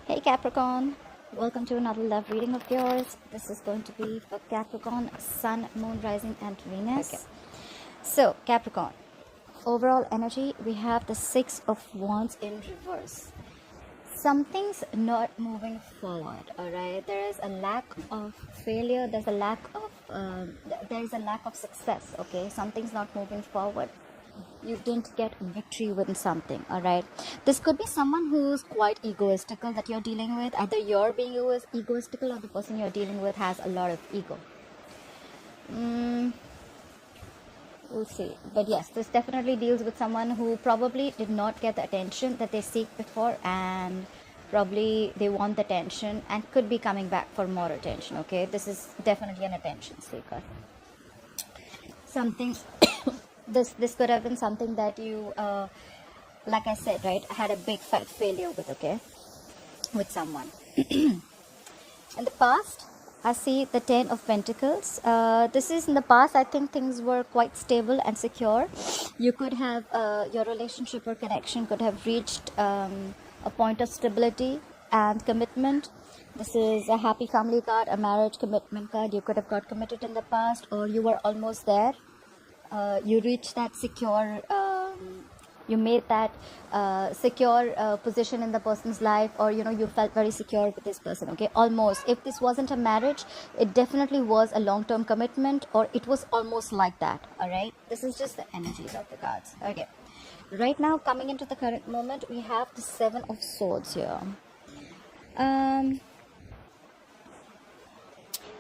Hey Capricorn, welcome to another love reading of yours. This is going to be for Capricorn, Sun, Moon, Rising and Venus. Okay. So Capricorn, overall energy, we have the Six of Wands in reverse. Something's not moving forward, all right? There is a lack of failure, there's a lack of success, okay? Something's not moving forward. You didn't get victory with something, all right? This could be someone who's quite egoistical that you're dealing with. Either you're being egoistical or the person you're dealing with has a lot of ego. We'll see. But yes, this definitely deals with someone who probably did not get the attention that they seek before, and probably they want the attention and could be coming back for more attention, okay? This is definitely an attention seeker. Something this could have been something that you like I said, right, had a big fat failure with, okay, with someone. In the past, I see the Ten of Pentacles. This is in the past. I think things were quite stable and secure. You could have your relationship or connection could have reached a point of stability and commitment. This is a happy family card, a marriage commitment card. You could have got committed in the past, or you were almost there. You reached that secure, you made that secure position in the person's life, or you felt very secure with this person, okay? Almost. If this wasn't a marriage, it definitely was a long-term commitment, or it was almost like that, all right? This is just the energies of the cards, okay? Right now, coming into the current moment, we have the Seven of Swords here.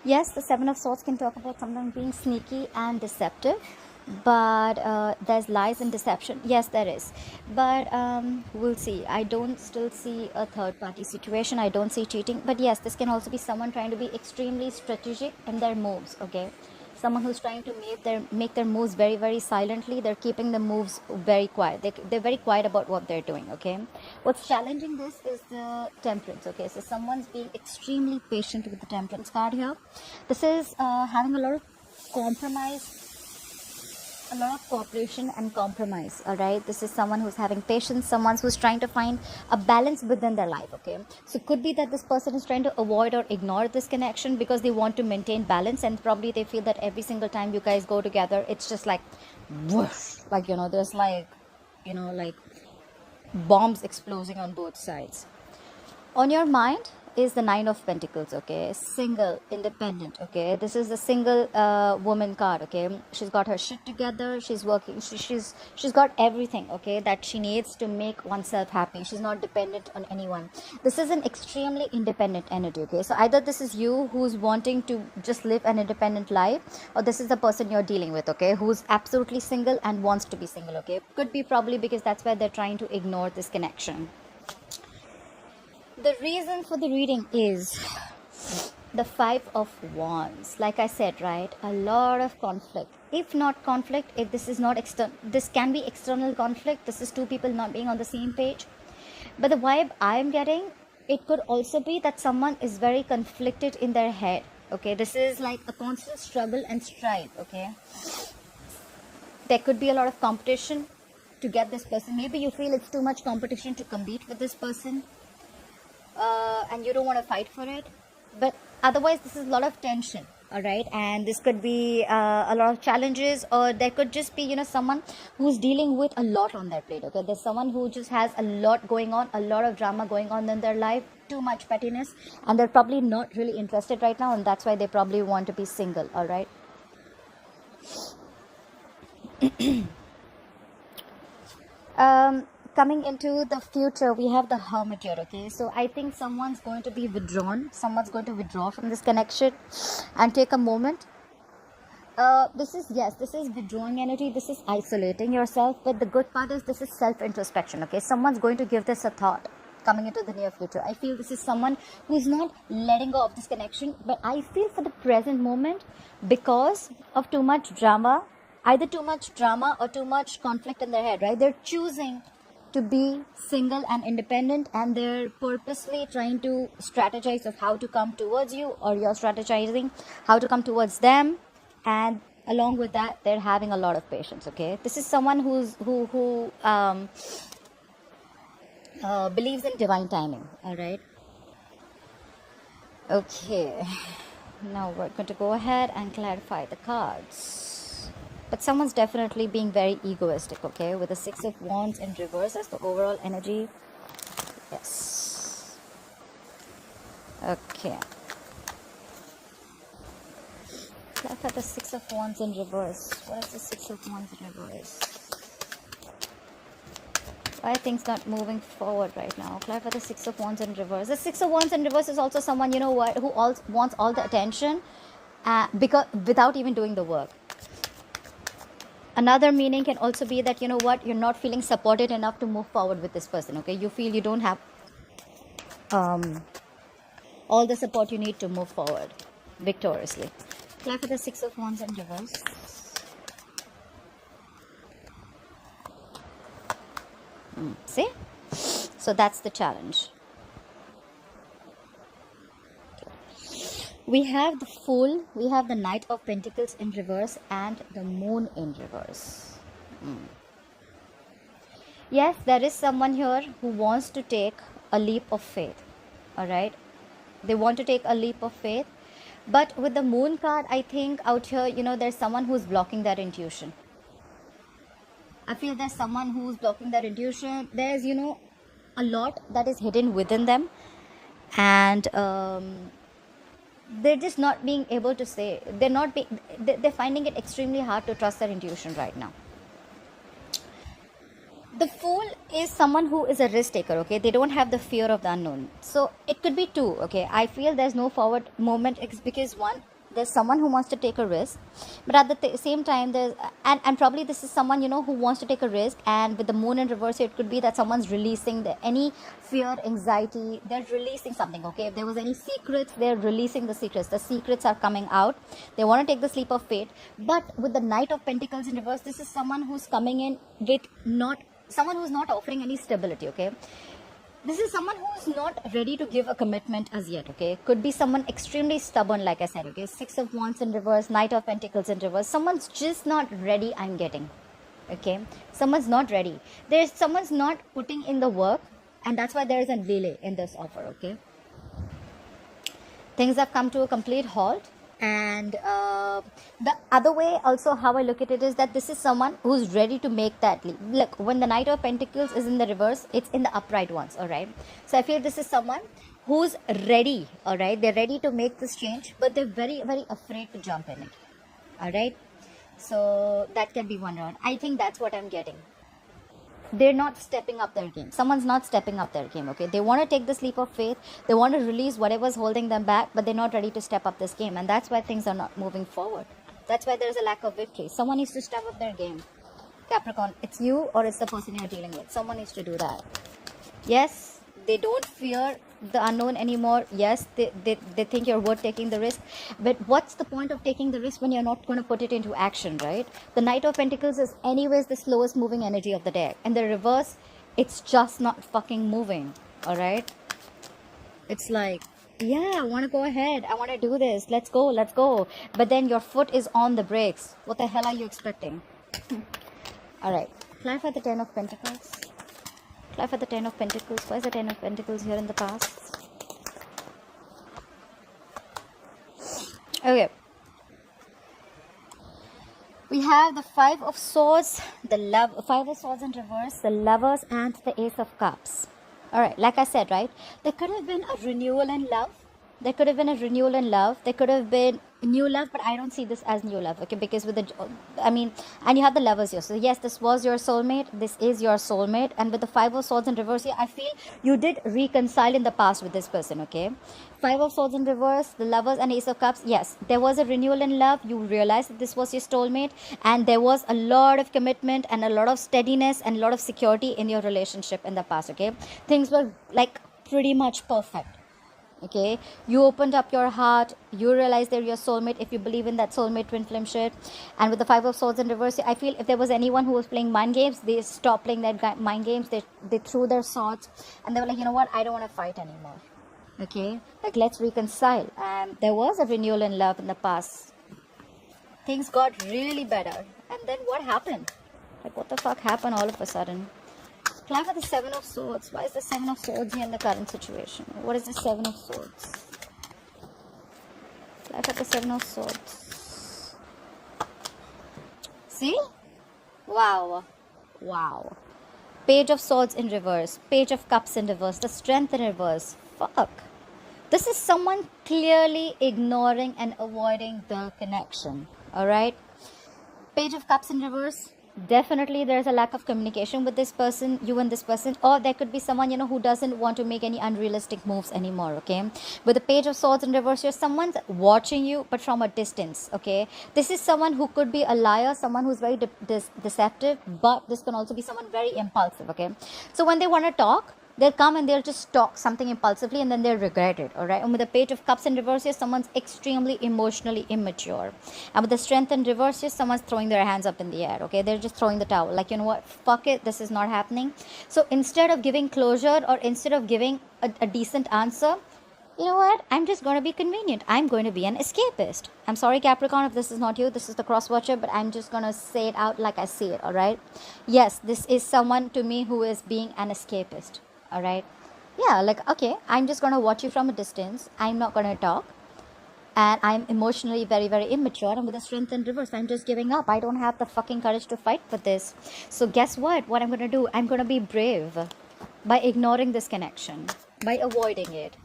Yes, the Seven of Swords can talk about something being sneaky and deceptive, but there's lies and deception. Yes, there is, but we'll see. I don't still see a third party situation. I don't see cheating, but yes, this can also be someone trying to be extremely strategic in their moves, okay? Someone who's trying to make their moves very, very silently. They're keeping the moves very quiet. They're very quiet about what they're doing, okay? What's challenging this is the Temperance, okay? So someone's being extremely patient with the Temperance card here. This is having a lot of compromise, a lot of cooperation and compromise, all right? This is someone who's having patience, someone who's trying to find a balance within their life, okay? So it could be that this person is trying to avoid or ignore this connection because they want to maintain balance, and probably they feel that every single time you guys go together, it's just like whoosh, like there's like bombs exploding on both sides. On your mind is the Nine of Pentacles, okay? Single, independent, okay? This is the single woman card, okay? She's got her shit together. She's working. She's got everything, okay, that she needs to make oneself happy. She's not dependent on anyone. This is an extremely independent energy, okay? So either this is you who's wanting to just live an independent life, or this is the person you're dealing with, okay, who's absolutely single and wants to be single, okay? Could be probably because that's where they're trying to ignore this connection. The reason for the reading is the Five of Wands. Like I said, right, a lot of conflict. If not conflict, if this is not external, this can be external conflict. This is two people not being on the same page. But the vibe I am getting, it could also be that someone is very conflicted in their head, okay? This is like a constant struggle and strife, okay? There could be a lot of competition to get this person. Maybe you feel it's too much competition to compete with this person. And you don't want to fight for it, but otherwise this is a lot of tension, all right? And this could be a lot of challenges, or there could just be someone who's dealing with a lot on their plate, okay? There's someone who just has a lot going on, a lot of drama going on in their life, too much pettiness, and they're probably not really interested right now, and that's why they probably want to be single, all right? Coming into the future, we have the Hermit here, okay? So I think someone's going to be withdrawn. Someone's going to withdraw from this connection and take a moment. This is withdrawing energy. This is isolating yourself. But the good part is this is self-introspection, okay? Someone's going to give this a thought coming into the near future. I feel this is someone who's not letting go of this connection. But I feel for the present moment, because of too much drama, either too much drama or too much conflict in their head, right? They're choosing to be single and independent, and they're purposely trying to strategize of how to come towards you, or you're strategizing how to come towards them, and along with that they're having a lot of patience, okay? This is someone who believes in divine timing, all right? Okay, now we're going to go ahead and clarify the cards. But someone's definitely being very egoistic, okay? With the Six of Wands in reverse as the overall energy. Yes. Okay. Clarify the Six of Wands in reverse. What is the Six of Wands in reverse? Why are things not moving forward right now? Clarify the Six of Wands in reverse. The Six of Wands in reverse is also someone, you know what, who wants all the attention because without even doing the work. Another meaning can also be that, you know what, you're not feeling supported enough to move forward with this person, okay? You feel you don't have all the support you need to move forward victoriously. Clarify the Six of Wands in reverse. See? So that's the challenge. We have the Fool, we have the Knight of Pentacles in reverse, and the Moon in reverse. Yes, there is someone here who wants to take a leap of faith. Alright? They want to take a leap of faith. But with the Moon card, I think out here, you know, there's someone who's blocking that intuition. I feel there's someone who's blocking that intuition. There's, you know, a lot that is hidden within them. And they're just not being able to say. They're finding it extremely hard to trust their intuition right now. The Fool is someone who is a risk taker, okay? They don't have the fear of the unknown. So it could be two, okay? I feel there's no forward movement. It's because one, there's someone who wants to take a risk, but at the same time there's and probably this is someone, you know, who wants to take a risk. And with the Moon in reverse, it could be that someone's releasing any fear, anxiety. They're releasing something, okay? If there was any secrets, they're releasing the secrets. The secrets are coming out. They want to take the leap of faith. But with the Knight of Pentacles in reverse, this is someone who's coming in with someone who's not offering any stability, okay? This is someone who's not ready to give a commitment as yet, okay? Could be someone extremely stubborn, like I said, okay? Six of Wands in reverse, Knight of Pentacles in reverse. Someone's just not ready, I'm getting, okay? Someone's not ready. Someone's not putting in the work, and that's why there is a delay in this offer, okay? Things have come to a complete halt. And the other way also, how I look at it is that this is someone who's ready to make that leap. Look, when the Knight of Pentacles is in the reverse, it's in the upright ones, all right? So I feel this is someone who's ready, all right? They're ready to make this change, but they're very, very afraid to jump in it, all right? So that can be one round. I think that's what I'm getting. They're not stepping up their game. Someone's not stepping up their game, okay? They want to take this leap of faith. They want to release whatever's holding them back, but they're not ready to step up this game. And that's why things are not moving forward. That's why there's a lack of victory. Someone needs to step up their game. Capricorn, it's you or it's the person you're dealing with. Someone needs to do that. Yes, they don't fear the unknown anymore. Yes, they think you're worth taking the risk. But what's the point of taking the risk when you're not going to put it into action, right? The Knight of Pentacles is anyways the slowest moving energy of the deck. In the reverse, it's just not fucking moving, all right? It's like, yeah, I want to go ahead. I want to do this. Let's go, let's go. But then your foot is on the brakes. What the hell are you expecting? All right, clarify the Ten of Pentacles. Clarify the Ten of Pentacles. Why is the Ten of Pentacles here in the past? Okay. We have the Five of Swords, Five of Swords in reverse, the Lovers, and the Ace of Cups. Alright, like I said, right? There could have been a renewal in love. There could have been a renewal in love. There could have been new love, but I don't see this as new love, okay? Because with and you have the Lovers here. So yes, this was your soulmate. This is your soulmate. And with the Five of Swords in reverse here, I feel you did reconcile in the past with this person, okay? Five of Swords in reverse, the Lovers and Ace of Cups. Yes, there was a renewal in love. You realized that this was your soulmate. And there was a lot of commitment and a lot of steadiness and a lot of security in your relationship in the past, okay? Things were like pretty much perfect. Okay, you opened up your heart, you realized they're your soulmate if you believe in that soulmate twin flame shit. And with the Five of Swords in reverse, I feel if there was anyone who was playing mind games, they stopped playing that mind games. They threw their swords and they were like, you know what, I don't want to fight anymore. Okay, like let's reconcile. And there was a renewal in love in the past. Things got really better. And then what happened? Like what the fuck happened all of a sudden? Clarify the Seven of Swords. Why is the Seven of Swords here in the current situation? What is the Seven of Swords? Life at the Seven of Swords. See? Wow. Wow. Page of Swords in reverse. Page of Cups in reverse. The Strength in reverse. Fuck. This is someone clearly ignoring and avoiding the connection. Alright? Page of Cups in reverse. Definitely there's a lack of communication with this person, you and this person, or there could be someone, you know, who doesn't want to make any unrealistic moves anymore, okay? With the Page of Swords in reverse, you're someone's watching you but from a distance, okay? This is someone who could be a liar, someone who's very deceptive, but this can also be someone very impulsive, okay? So when they want to talk, they'll come and they'll just talk something impulsively and then they'll regret it, all right? And with the Page of Cups in reverse here, someone's extremely emotionally immature. And with the Strength in reverse here, someone's throwing their hands up in the air, okay? They're just throwing the towel. Like, you know what? Fuck it. This is not happening. So instead of giving closure or instead of giving a decent answer, you know what? I'm just going to be convenient. I'm going to be an escapist. I'm sorry, Capricorn, if this is not you. This is the cross watcher, but I'm just going to say it out like I see it, all right? Yes, this is someone to me who is being an escapist. All right, yeah, like, okay, I'm just gonna watch you from a distance. I'm not gonna talk, and I'm emotionally very, very immature. And with the Strength in reverse, I'm just giving up. I don't have the fucking courage to fight for this. So guess what I'm gonna do? I'm gonna be brave by ignoring this connection, by avoiding it.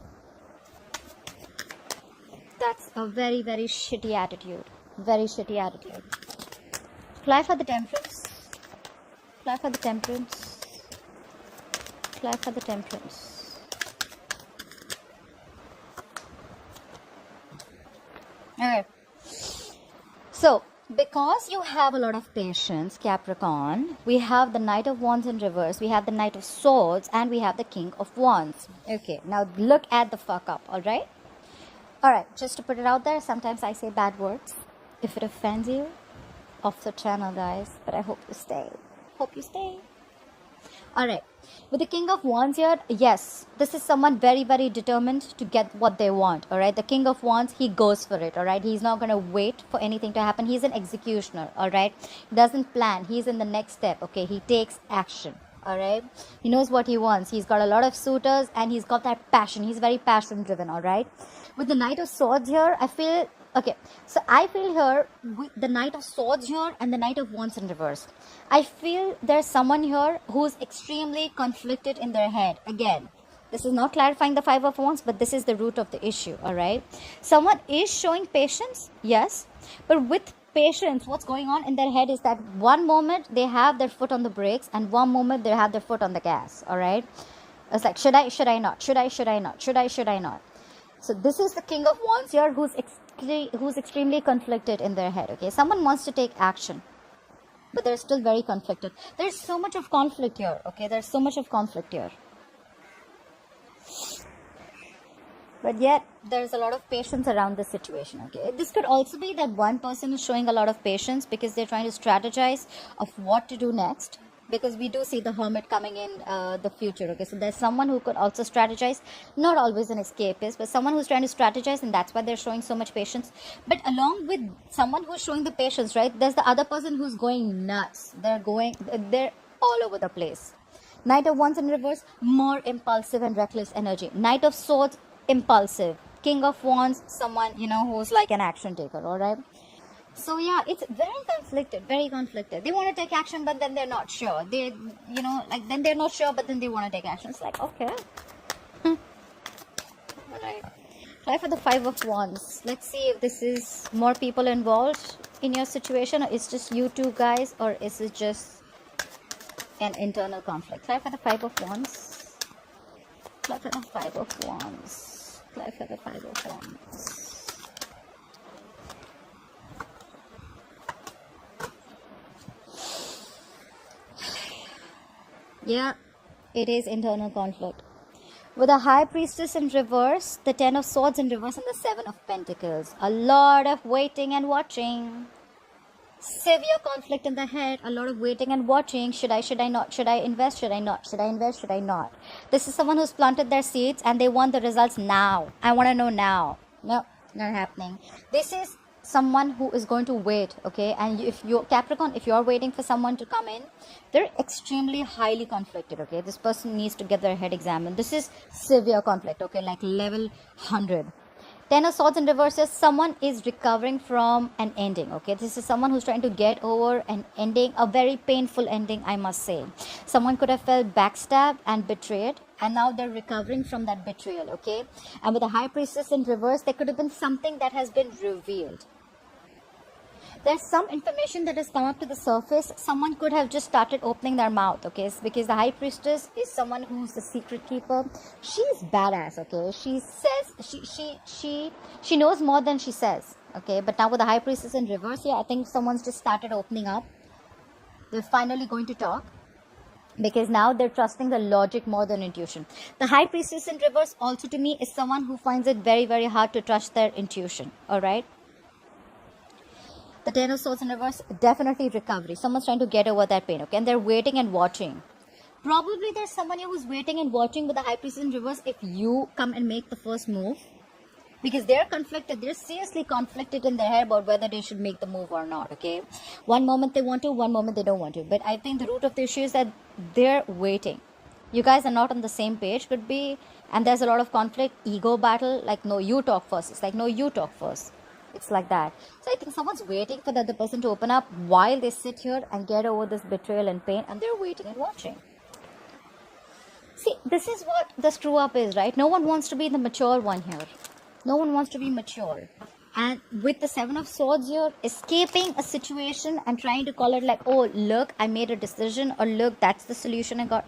That's a very, very shitty attitude. Very shitty attitude. Fly for the Temperance. Fly for the Temperance. Fly for the Temperance. Okay. So, because you have a lot of patience, Capricorn, we have the Knight of Wands in reverse, we have the Knight of Swords, and we have the King of Wands. Okay, now look at the fuck up, alright? Alright, just to put it out there, sometimes I say bad words. If it offends you, off the channel, guys. But I hope you stay. Hope you stay. Alright, with the King of Wands here, yes, this is someone very, very determined to get what they want, alright? The King of Wands, he goes for it, alright? He's not going to wait for anything to happen. He's an executioner, alright? He doesn't plan. He's in the next step, okay? He takes action, alright? He knows what he wants. He's got a lot of suitors and he's got that passion. He's very passion driven, alright? With the Knight of Swords here, I feel... Okay, so I feel here, with the Knight of Swords here and the Knight of Wands in reverse, I feel there's someone here who's extremely conflicted in their head. Again, this is not clarifying the Five of Wands, but this is the root of the issue, alright? Someone is showing patience, yes, but with patience, what's going on in their head is that one moment they have their foot on the brakes and one moment they have their foot on the gas, alright? It's like, should I not? Should I not? So this is the King of Wands here who's extremely conflicted in their head, okay? Someone wants to take action, but they're still very conflicted. There's so much of conflict here, okay? There's so much of conflict here. But yet, there's a lot of patience around this situation, okay? This could also be that one person is showing a lot of patience because they're trying to strategize of what to do next. Because we do see the Hermit coming in the future, okay? So there's someone who could also strategize, not always an escapist, but someone who's trying to strategize, and that's why they're showing so much patience. But along with someone who's showing the patience, right, there's the other person who's going nuts. They're all over the place. Knight of Wands in reverse, more impulsive and reckless energy. Knight of Swords, impulsive. King of Wands, someone, you know, who's like an action taker, all right? So yeah, it's very conflicted, very conflicted. They want to take action, but then they're not sure. They, you know, like, then they're not sure, but then they want to take action. It's like, okay. Alright. Try for the Five of Wands. Let's see if this is more people involved in your situation, or it's just you two guys, or is it just an internal conflict? Try for the Five of Wands. Try for the Five of Wands. Try for the Five of Wands. Yeah, it is internal conflict. With the High Priestess in reverse, the Ten of Swords in reverse, and the Seven of Pentacles. A lot of waiting and watching. Severe conflict in the head. A lot of waiting and watching. Should I not? Should I invest? Should I not? Should I invest? Should I not? This is someone who's planted their seeds and they want the results now. I want to know now. No, not happening. This is someone who is going to wait, okay? And if you're Capricorn, if you're waiting for someone to come in, they're extremely highly conflicted, okay? This person needs to get their head examined. This is severe conflict, okay? Like level 100. Ten of Swords in reverse is someone is recovering from an ending. Okay, this is someone who's trying to get over an ending, a very painful ending, I must say. Someone could have felt backstabbed and betrayed, and now they're recovering from that betrayal. Okay, and with the High Priestess in reverse, there could have been something that has been revealed. There's some information that has come up to the surface. Someone could have just started opening their mouth, okay? Because the High Priestess is someone who's the secret keeper. She's badass, okay? She says she knows more than she says, okay? But now with the High Priestess in reverse here, I think someone's just started opening up. They're finally going to talk, because now they're trusting the logic more than intuition. The High Priestess in reverse also to me is someone who finds it very, very hard to trust their intuition, all right? The Ten of Swords in reverse, definitely recovery. Someone's trying to get over that pain, okay? And they're waiting and watching. Probably there's someone here who's waiting and watching with the High Priestess in reverse if you come and make the first move. Because they're conflicted. They're seriously conflicted in their head about whether they should make the move or not, okay? One moment they want to, one moment they don't want to. But I think the root of the issue is that they're waiting. You guys are not on the same page, could be. And there's a lot of conflict, ego battle. Like, no, you talk first. It's like, no, you talk first. It's like that. So I think someone's waiting for the other person to open up while they sit here and get over this betrayal and pain, and they're waiting and watching. See, this is what the screw up is, right? No one wants to be the mature one here. No one wants to be mature. And with the Seven of Swords here, escaping a situation and trying to call it like, oh, look, I made a decision, or look, that's the solution I got.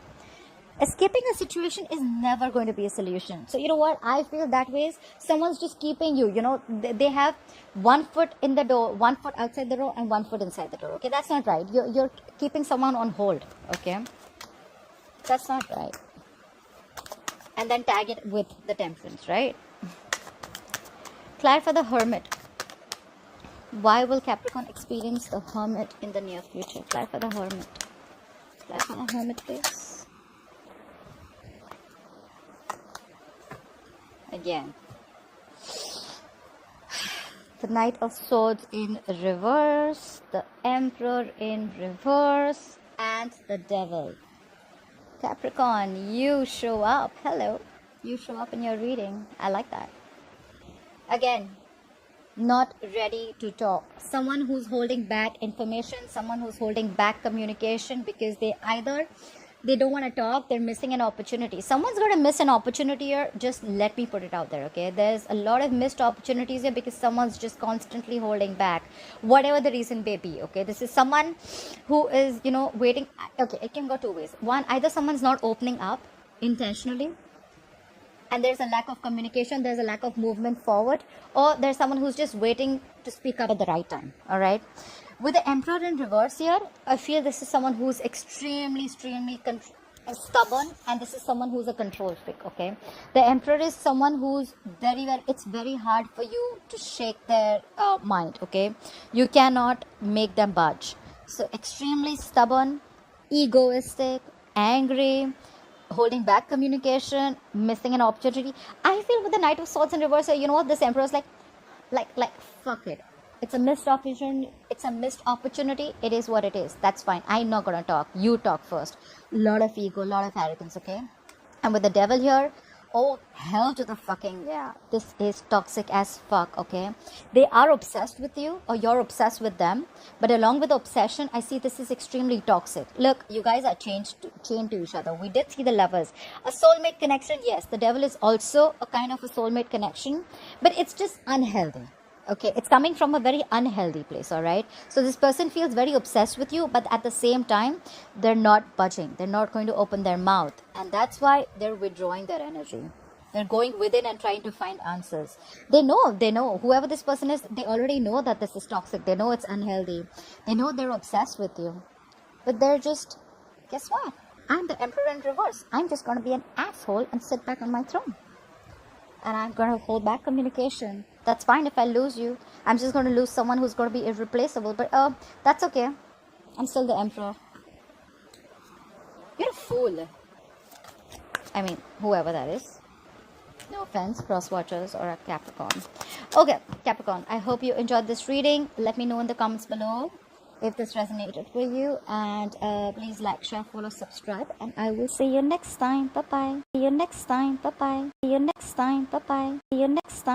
Escaping a situation is never going to be a solution. So you know what I feel that way is someone's just keeping you, you know, they have one foot in the door, one foot outside the door, and one foot inside the door. Okay, that's not right. You're keeping someone on hold. Okay, that's not right. And then tag it with the Temperance, right? Clarify the Hermit. Why will Capricorn experience the Hermit in the near future? Clarify the Hermit. Clarify the Hermit, please. Again, the Knight of Swords in reverse, the Emperor in reverse, and the Devil. Capricorn, you show up. Hello. You show up in your reading. I like that. Again, not ready to talk. Someone who's holding back information, someone who's holding back communication because they don't want to talk, they're missing an opportunity. Someone's going to miss an opportunity here. Just let me put it out there, okay? There's a lot of missed opportunities here because someone's just constantly holding back, whatever the reason may be, okay? This is someone who is, you know, waiting. Okay, it can go two ways. One, either someone's not opening up intentionally, and there's a lack of communication, there's a lack of movement forward, or there's someone who's just waiting to speak up at the right time, all right? With the Emperor in reverse here, I feel this is someone who's extremely stubborn, and this is someone who's a control freak, okay? The Emperor is someone who's it's very hard for you to shake their mind, okay? You cannot make them budge. So extremely stubborn, egoistic, angry, holding back communication, missing an opportunity. I feel with the Knight of Swords in reverse, you know what, this Emperor is like fuck it. It's a missed opportunity. It's a missed opportunity. It is what it is. That's fine. I'm not gonna talk. You talk first. Lot of ego, lot of arrogance, okay? And with the Devil here, oh, hell to the fucking yeah. This is toxic as fuck, okay? They are obsessed with you, or you're obsessed with them. But along with the obsession, I see this is extremely toxic. Look, you guys are chained to each other. We did see the lovers. A soulmate connection, yes. The Devil is also a kind of a soulmate connection, but it's just unhealthy. Okay, it's coming from a very unhealthy place, all right? So this person feels very obsessed with you, but at the same time, they're not budging. They're not going to open their mouth. And that's why they're withdrawing their energy. They're going within and trying to find answers. They know. Whoever this person is, they already know that this is toxic. They know it's unhealthy. They know they're obsessed with you. But they're just, guess what? I'm the Emperor in reverse. I'm just going to be an asshole and sit back on my throne. And I'm going to hold back communication. That's fine if I lose you. I'm just going to lose someone who's going to be irreplaceable. But that's okay. I'm still the Emperor. You're a fool. I mean, whoever that is. No offense, cross watchers or a Capricorn. Okay, Capricorn, I hope you enjoyed this reading. Let me know in the comments below if this resonated with you. And please like, share, follow, subscribe. And I will see you next time. Bye-bye. See you next time. Bye-bye. See you next time. Bye-bye. See you next time.